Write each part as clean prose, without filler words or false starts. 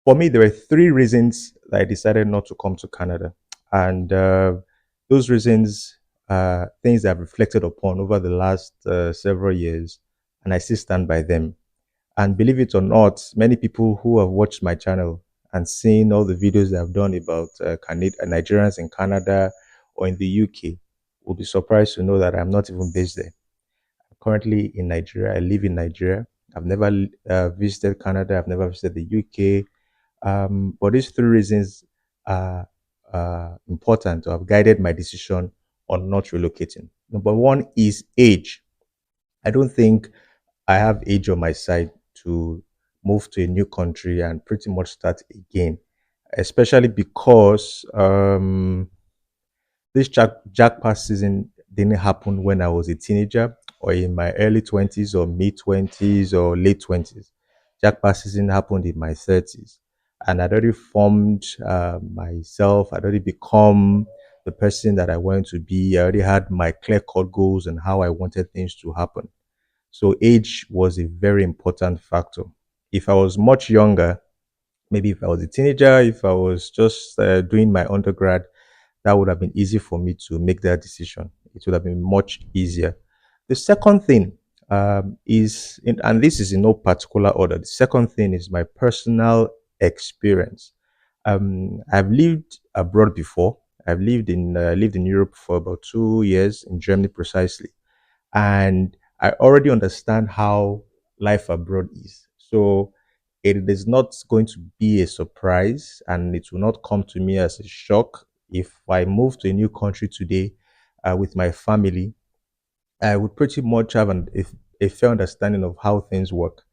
For me, there were three reasons that I decided not to come to Canada. And those reasons are things I've reflected upon over the last several years, and I still stand by them. And believe it or not, many people who have watched my channel and seen all the videos I've done about Nigerians in Canada or in the UK will be surprised to know that I'm not even based there. I'm currently in Nigeria. I live in Nigeria. I've never visited Canada. I've never visited the UK. But these three reasons are important to have guided my decision on not relocating. Number one is age. I don't think I have age on my side to move to a new country and pretty much start again, especially because this jackpot season didn't happen when I was a teenager or in my early 20s or mid 20s or late 20s. Jackpot season happened in my 30s. And I'd already formed myself, I'd already become the person that I wanted to be. I already had my clear cut goals and how I wanted things to happen. So age was a very important factor. If I was much younger, maybe if I was a teenager, if I was just doing my undergrad, that would have been easy for me to make that decision. It would have been much easier. The second thing and this is in no particular order. The second thing is my personal experience. I've lived abroad before. I've lived in Europe for about 2 years in Germany precisely, and I already understand how life abroad is. So it is not going to be a surprise, and it will not come to me as a shock if I move to a new country today with my family. I would pretty much have a fair understanding of how things work,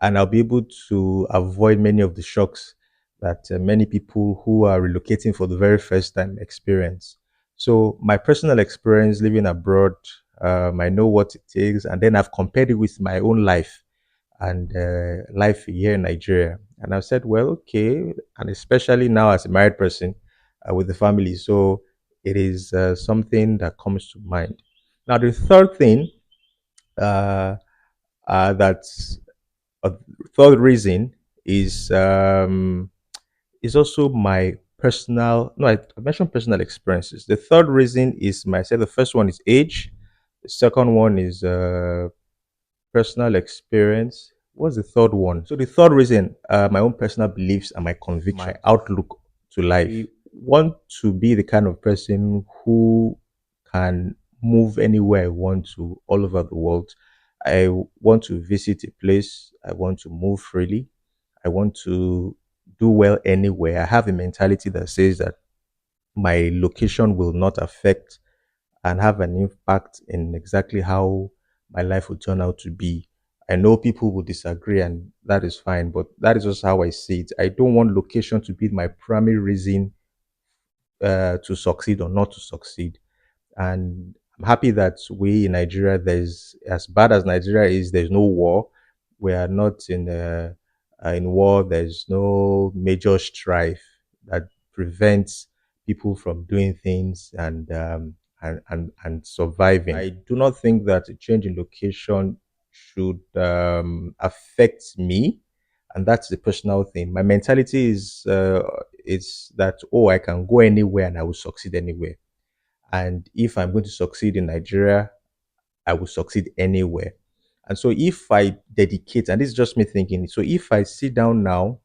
and I'll be able to avoid many of the shocks that many people who are relocating for the very first time experience. So, my personal experience living abroad, I know what it takes, and then I've compared it with my own life and life here in Nigeria. And I've said, well, okay, and especially now as a married person with the family. So, it is something that comes to mind. Now, the third thing uh, that's a third reason is also my personal. No, I mentioned personal experiences. The third reason is myself. The first one is age. The second one is personal experience. What's the third one? So the third reason, my own personal beliefs and my conviction, my outlook to life. I want to be the kind of person who can move anywhere I want to all over the world. I want to visit a place. I want to move freely. I want to do well anywhere. I have a mentality that says that my location will not affect and have an impact in exactly how my life will turn out to be. I know people will disagree, and that is fine, but that is just how I see it. I don't want location to be my primary reason to succeed or not to succeed. And I'm happy that we in Nigeria, there's as bad as Nigeria is, there's no war. We are not in war. There's no major strife that prevents people from doing things and surviving. I do not think that a change in location should affect me, and that's the personal thing. My mentality is that, oh, I can go anywhere and I will succeed anywhere, and if I'm going to succeed in Nigeria, I will succeed anywhere. And so if I dedicate, and this is just me thinking, so if I sit down now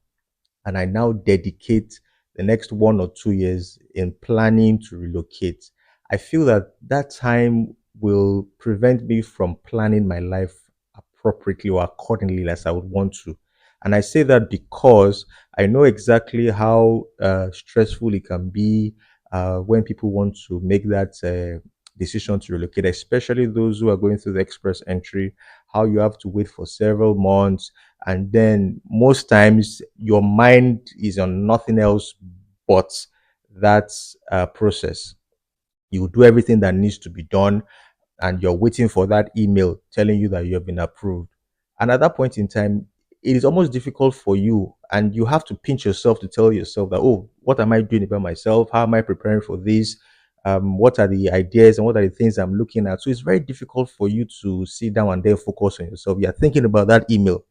and I now dedicate the next 1 or 2 years in planning to relocate, I feel that that time will prevent me from planning my life appropriately or accordingly as I would want to. And I say that because I know exactly how stressful it can be when people want to make that decision to relocate, especially those who are going through the express entry, how you have to wait for several months, and then most times your mind is on nothing else but that process. You do everything that needs to be done, and you're waiting for that email telling you that you have been approved. And at that point in time, it is almost difficult for you, and you have to pinch yourself to tell yourself that, oh, what am I doing about myself? How am I preparing for this? What are the ideas and what are the things I'm looking at? So it's very difficult for you to sit down and then focus on yourself. You're thinking about that email.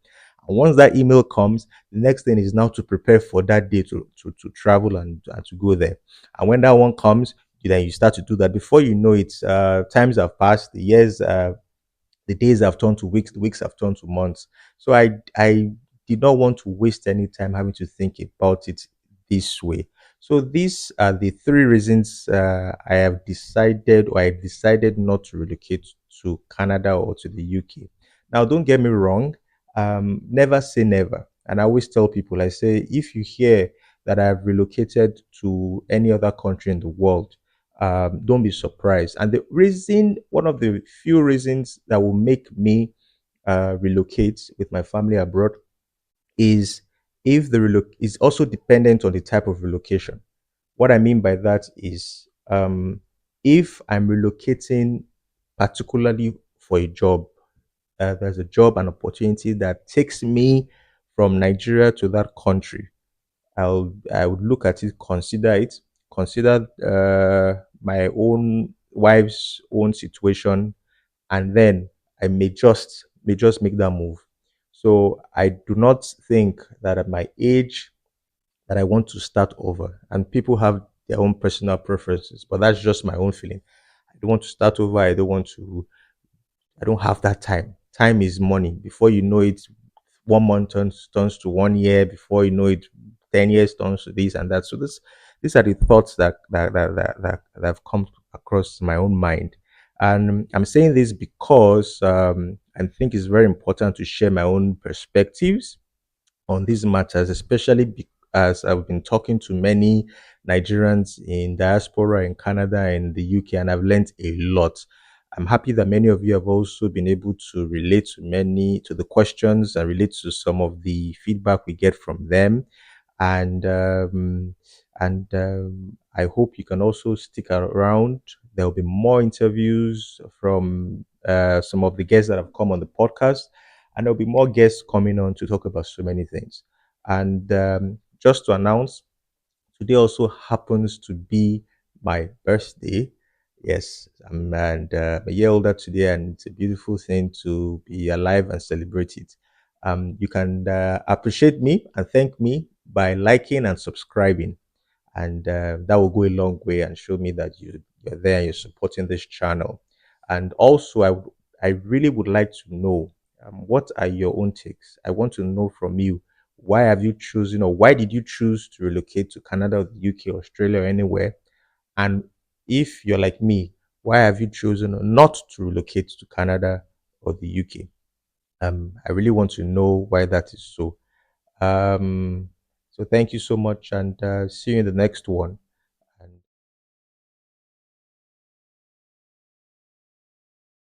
And once that email comes, the next thing is now to prepare for that day to travel and to go there. And when that one comes, then you start to do that. Before you know it, times have passed, the years the days have turned to weeks, the weeks have turned to months. So I did not want to waste any time having to think about it this way. So these are the three reasons I decided not to relocate to Canada or to the UK. Now, don't get me wrong. Never say never. And I always tell people, I say, if you hear that I've relocated to any other country in the world, don't be surprised. And the reason, one of the few reasons that will make me relocate with my family abroad is if the is also dependent on the type of relocation. What I mean by that is if I'm relocating particularly for a job, there's a job and opportunity that takes me from Nigeria to that country. I would look at it, consider my own wife's own situation, and then I may just make that move. So I do not think that at my age that I want to start over. And people have their own personal preferences, but that's just my own feeling. I don't want to start over. I don't have that time. Time is money. Before you know it, 1 month turns to 1 year. Before you know it, 10 years turns to this and that. So these are the thoughts that have come across my own mind. And I'm saying this because I think it's very important to share my own perspectives on these matters, especially as I've been talking to many Nigerians in diaspora in Canada and the UK, and I've learned a lot. I'm happy that many of you have also been able to relate to the questions and relate to some of the feedback we get from them. And I hope you can also stick around. There will be more interviews from some of the guests that have come on the podcast, and there'll be more guests coming on to talk about so many things. And just to announce, today also happens to be my birthday. Yes, I'm a year older today, and it's a beautiful thing to be alive and celebrate it. You can appreciate me and thank me by liking and subscribing, and that will go a long way and show me that you're there and you're supporting this channel. And also, I really would like to know what are your own takes. I want to know from you, why have you chosen, or why did you choose to relocate to Canada, or the UK, Australia, or anywhere? And if you're like me, why have you chosen not to relocate to Canada or the UK? I really want to know why that is so. Um, so thank you so much, and see you in the next one.